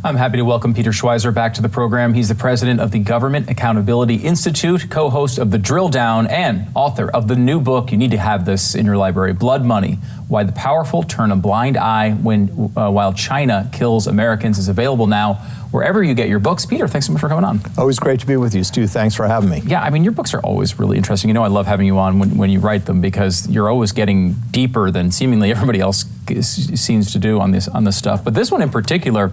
I'm happy to welcome Peter Schweizer back to the program. He's the president of the Government Accountability Institute, co-host of the Drilldown, and author of the new book, you need to have this in your library, BloodMoney, Why the Powerful Turn a Blind Eye While China Kills Americans, is available now wherever you get your books. Peter, thanks so much for coming on. Always great to be with you, Stu. Thanks for having me. Yeah, I mean, your books are always really interesting. You know, I love having you on when you write them because you're always getting deeper than seemingly everybody else seems to do on this stuff. But this one in particular,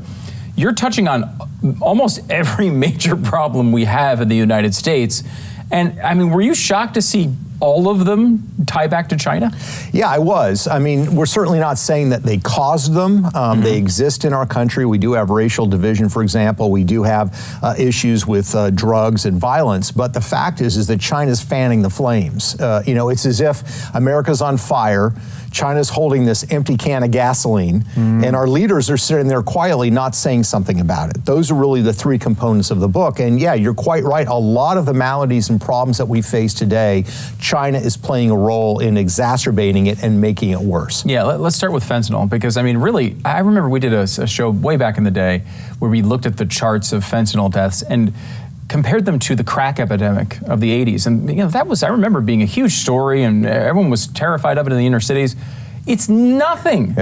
you're touching on almost every major problem we have in the United States. And I mean, were you shocked to see all of them tie back to China? Yeah, I was. I mean, we're certainly not saying that they caused them. They exist in our country. We do have racial division, for example. We do have issues with drugs and violence. But the fact is that China's fanning the flames. You know, it's as if America's on fire. China's holding this empty can of gasoline, and our leaders are sitting there quietly not saying something about it. Those are really the three components of the book. And yeah, you're quite right. A lot of the maladies and problems that we face today, China is playing a role in exacerbating it and making it worse. Yeah, let's start with fentanyl, because I mean, really, I remember we did a show way back in the day where we looked at the charts of fentanyl deaths and compared them to the crack epidemic of the 80s. And you know, that was, I remember being a huge story and everyone was terrified of it in the inner cities. It's nothing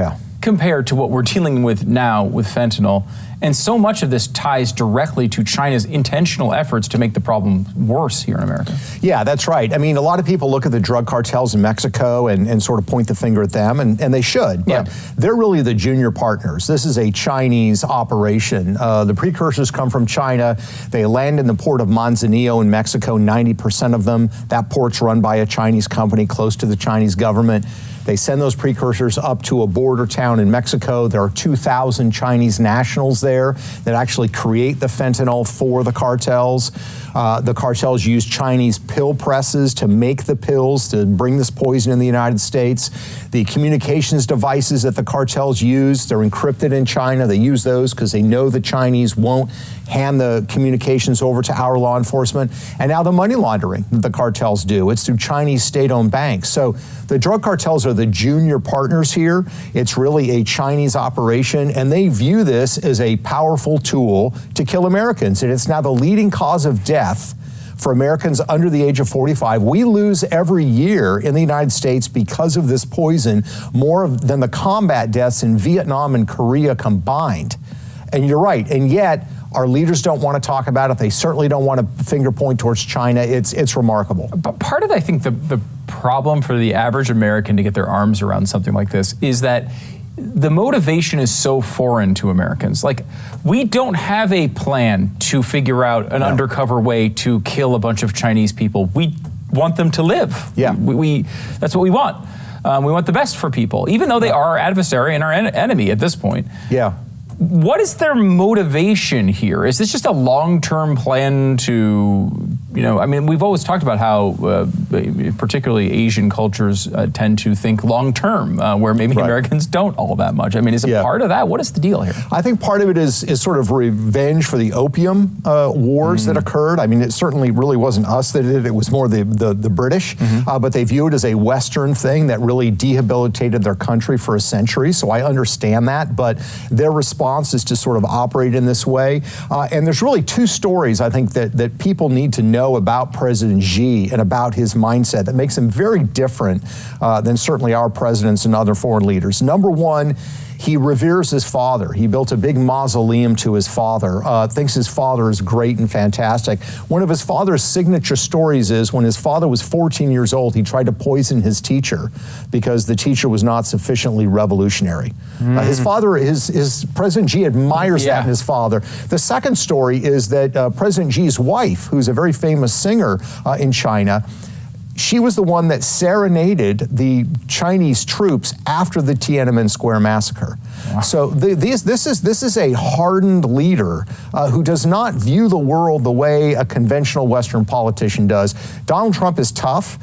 compared to what we're dealing with now with fentanyl. And so much of this ties directly to China's intentional efforts to make the problem worse here in America. Yeah, that's right. I mean, a lot of people look at the drug cartels in Mexico and sort of point the finger at them, and they should, but they're really the junior partners. This is a Chinese operation. The precursors come from China. They land in the port of Manzanillo in Mexico, 90% of them. That port's run by a Chinese company close to the Chinese government. They send those precursors up to a border town in Mexico. There are 2,000 Chinese nationals there that actually create the fentanyl for the cartels. The cartels use Chinese pill presses to make the pills to bring this poison in the United States. The communications devices that the cartels use, they're encrypted in China. They use those because they know the Chinese won't hand the communications over to our law enforcement. And now the money laundering that the cartels do, it's through Chinese state-owned banks. So the drug cartels are the junior partners here. It's really a Chinese operation, and they view this as a powerful tool to kill Americans. And it's now the leading cause of death for Americans under the age of 45. We lose every year in the United States because of this poison more than the combat deaths in Vietnam and Korea combined. And you're right, and yet our leaders don't want to talk about it. They certainly don't want to finger point towards China. It's remarkable. But part of, I think, the problem for the average American to get their arms around something like this is that the motivation is so foreign to Americans. Like, we don't have a plan to figure out an undercover way to kill a bunch of Chinese people. We want them to live. Yeah. That's what we want. We want the best for people, even though they are our adversary and our enemy at this point. Yeah. What is their motivation here? Is this just a long-term plan to, you know, I mean, we've always talked about how particularly Asian cultures tend to think long-term, where maybe Americans don't all that much. I mean, is it part of that? What is the deal here? I think part of it is sort of revenge for the opium wars that occurred. I mean, it certainly really wasn't us that did it. It was more the British, but they view it as a Western thing that really debilitated their country for a century. So I understand that, but their response is to sort of operate in this way. And there's really two stories, I think, that people need to know about President Xi and about his mindset that makes him very different than certainly our presidents and other foreign leaders. Number one, he reveres his father. He built a big mausoleum to his father, thinks his father is great and fantastic. One of his father's signature stories is when his father was 14 years old, he tried to poison his teacher because the teacher was not sufficiently revolutionary. His father, his President Xi admires that in his father. The second story is that President Xi's wife, who's a very famous singer in China, she was the one that serenaded the Chinese troops after the Tiananmen Square massacre. Wow. So this is a hardened leader who does not view the world the way a conventional Western politician does. Donald Trump is tough,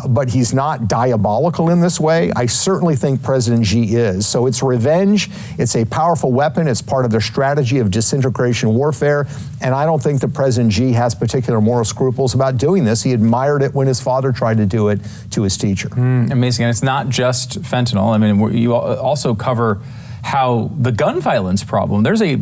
but he's not diabolical in this way. I certainly think President Xi is. So it's revenge. It's a powerful weapon. It's part of their strategy of disintegration warfare. And I don't think that President Xi has particular moral scruples about doing this. He admired it when his father tried to do it to his teacher. Amazing. And it's not just fentanyl. I mean, you also cover how the gun violence problem, there's a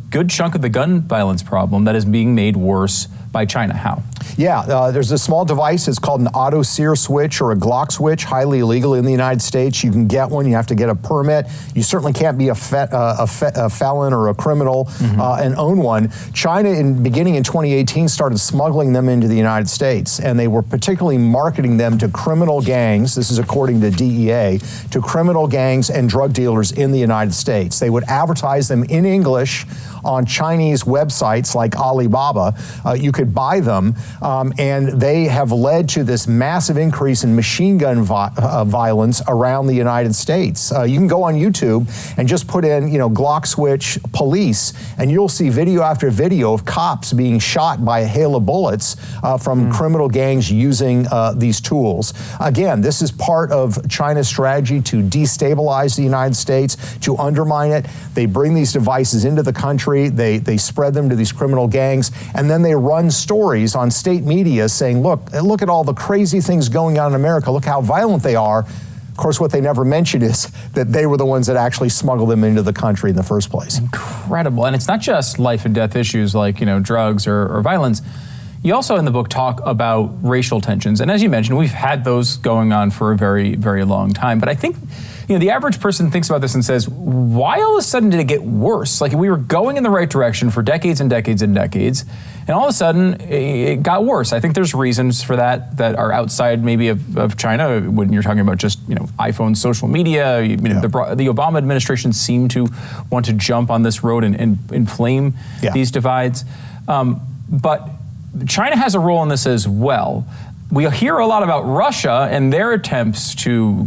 good chunk of the gun violence problem that is being made worse by China. How? Yeah, there's a small device. It's called an auto sear switch or a Glock switch, highly illegal in the United States. You can get one. You have to get a permit. You certainly can't be a felon or a criminal and own one. China, beginning in 2018, started smuggling them into the United States, and they were particularly marketing them to criminal gangs. This is according to DEA, to criminal gangs and drug dealers in the United States. They would advertise them in English on Chinese websites like Alibaba. You could buy them, and they have led to this massive increase in machine gun violence around the United States. You can go on YouTube and just put in, Glock switch police, and you'll see video after video of cops being shot by a hail of bullets from criminal gangs using these tools. Again, this is part of China's strategy to destabilize the United States, to undermine it. They bring these devices into the country. They spread them to these criminal gangs, and then they run stories on state media saying, look at all the crazy things going on in America. Look how violent they are. Of course, what they never mention is that they were the ones that actually smuggled them into the country in the first place. Incredible. And it's not just life and death issues like, drugs or violence. You also in the book talk about racial tensions. And as you mentioned, we've had those going on for a very, very long time. But I think the average person thinks about this and says, why all of a sudden did it get worse? Like we were going in the right direction for decades and decades and decades, and all of a sudden it got worse. I think there's reasons for that are outside maybe of China when you're talking about just iPhone, social media. The Obama administration seemed to want to jump on this road and inflame these divides. But China has a role in this as well. We hear a lot about Russia and their attempts to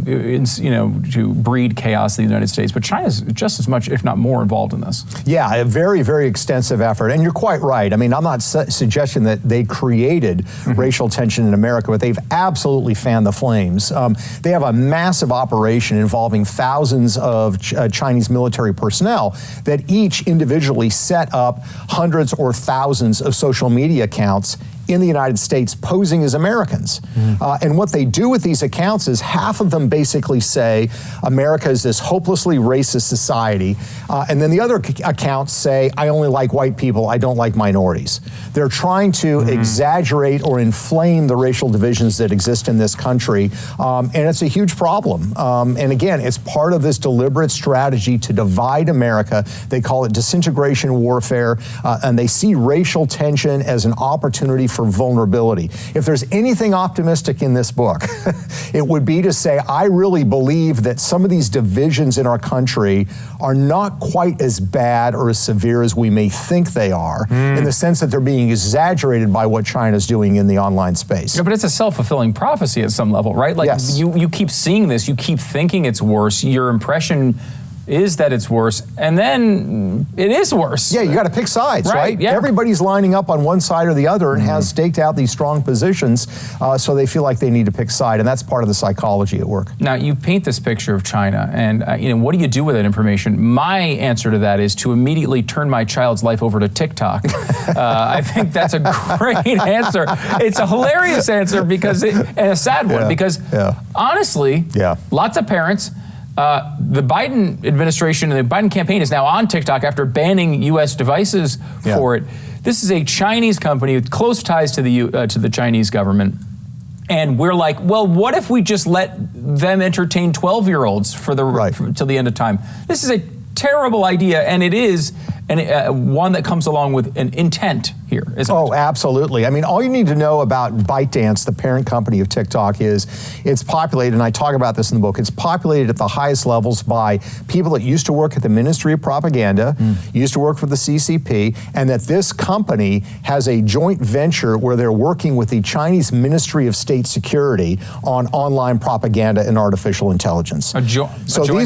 breed chaos in the United States, but China's just as much, if not more, involved in this. Yeah, a very, very extensive effort. And you're quite right. I mean, I'm not suggesting that they created racial tension in America, but they've absolutely fanned the flames. They have a massive operation involving thousands of Chinese military personnel that each individually set up hundreds or thousands of social media accounts in the United States posing as Americans. And what they do with these accounts is half of them basically say America is this hopelessly racist society. And then the other accounts say, I only like white people, I don't like minorities. They're trying to exaggerate or inflame the racial divisions that exist in this country. And it's a huge problem. And again, it's part of this deliberate strategy to divide America. They call it disintegration warfare. And they see racial tension as an opportunity for vulnerability. If there's anything optimistic in this book, it would be to say, I really believe that some of these divisions in our country are not quite as bad or as severe as we may think they are, in the sense that they're being exaggerated by what China's doing in the online space. Yeah, but it's a self-fulfilling prophecy at some level, right? Like you keep seeing this, you keep thinking it's worse, your impression is that it's worse, and then it is worse. Yeah, you got to pick sides, right? Yeah. Everybody's lining up on one side or the other and has staked out these strong positions, so they feel like they need to pick side, and that's part of the psychology at work. Now, you paint this picture of China, and what do you do with that information? My answer to that is to immediately turn my child's life over to TikTok. I think that's a great answer. It's a hilarious answer and a sad one, because honestly, lots of parents, the Biden administration and the Biden campaign is now on TikTok after banning U.S. devices for it. This is a Chinese company with close ties to the Chinese government. And we're like, well, what if we just let them entertain 12-year-olds till the end of time? This is a terrible idea, and it is one that comes along with an intent here, isn't it? Oh, absolutely. I mean, all you need to know about ByteDance, the parent company of TikTok, is it's populated, and I talk about this in the book, it's populated at the highest levels by people that used to work at the Ministry of Propaganda, used to work for the CCP, and that this company has a joint venture where they're working with the Chinese Ministry of State Security on online propaganda and artificial intelligence. A joint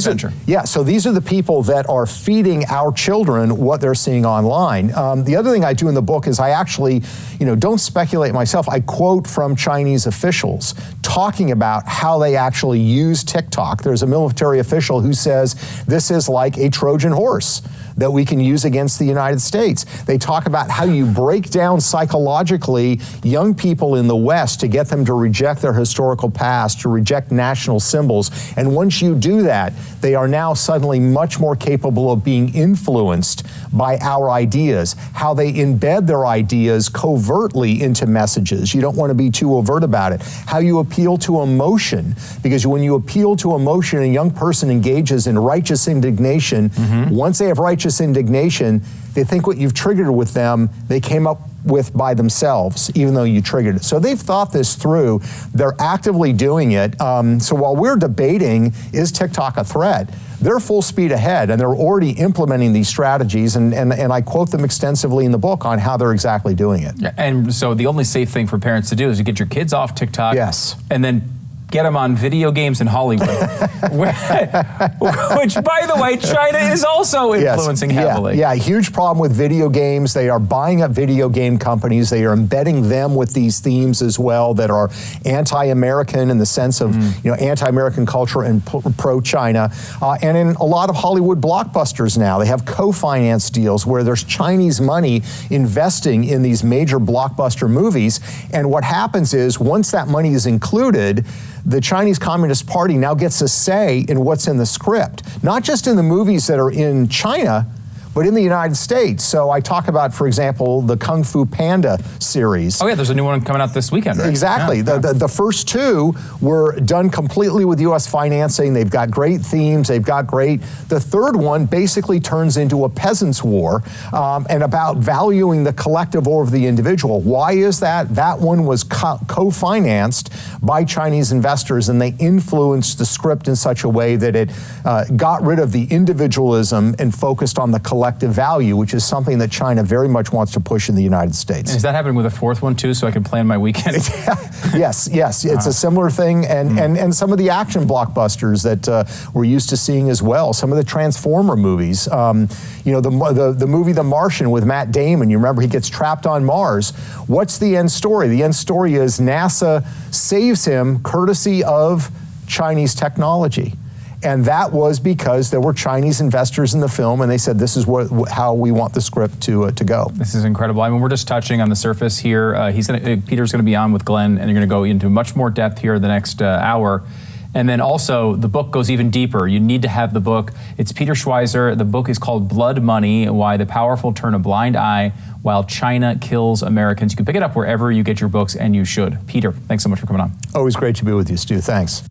venture. So these are the people that are feeding our children what they're seeing online. The other thing I do in the book is I actually, don't speculate myself. I quote from Chinese officials talking about how they actually use TikTok. There's a military official who says this is like a Trojan horse that we can use against the United States. They talk about how you break down psychologically young people in the West to get them to reject their historical past, to reject national symbols. And once you do that, they are now suddenly much more capable of being influenced by our ideas, how they embed their ideas covertly into messages. You don't want to be too overt about it. How you appeal to emotion, because when you appeal to emotion, a young person engages in righteous indignation. Once they have righteous indignation, they think what you've triggered with them, they came up with by themselves, even though you triggered it. So they've thought this through. They're actively doing it. So while we're debating, is TikTok a threat? They're full speed ahead, and they're already implementing these strategies, and I quote them extensively in the book on how they're exactly doing it. Yeah, and so the only safe thing for parents to do is to get your kids off TikTok. Yes. And then get them on video games in Hollywood, which, by the way, China is also influencing heavily. Yeah, huge problem with video games. They are buying up video game companies. They are embedding them with these themes as well that are anti-American in the sense of anti-American culture and pro-China. And in a lot of Hollywood blockbusters now, they have co-finance deals where there's Chinese money investing in these major blockbuster movies. And what happens is once that money is included, the Chinese Communist Party now gets a say in what's in the script, not just in the movies that are in China, but in the United States. So I talk about, for example, the Kung Fu Panda series. Oh yeah, there's a new one coming out this weekend, right? Exactly. Yeah. The first two were done completely with U.S. financing. They've got great themes. They've got great. The third one basically turns into a peasants' war and about valuing the collective over the individual. Why is that? That one was co-financed by Chinese investors, and they influenced the script in such a way that it got rid of the individualism and focused on the collective value, which is something that China very much wants to push in the United States. And is that happening with a fourth one too, so I can plan my weekend? Yes, it's a similar thing, and some of the action blockbusters that we're used to seeing as well. Some of the Transformer movies, the movie The Martian with Matt Damon. You remember he gets trapped on Mars. What's the end story? The end story is NASA saves him courtesy of Chinese technology. And that was because there were Chinese investors in the film, and they said, this is how we want the script to go. This is incredible. I mean, we're just touching on the surface here. Peter's going to be on with Glenn, and you're going to go into much more depth here the next hour. And then also, the book goes even deeper. You need to have the book. It's Peter Schweizer. The book is called Blood Money, Why the Powerful Turn a Blind Eye While China Kills Americans. You can pick it up wherever you get your books, and you should. Peter, thanks so much for coming on. Always great to be with you, Stu. Thanks.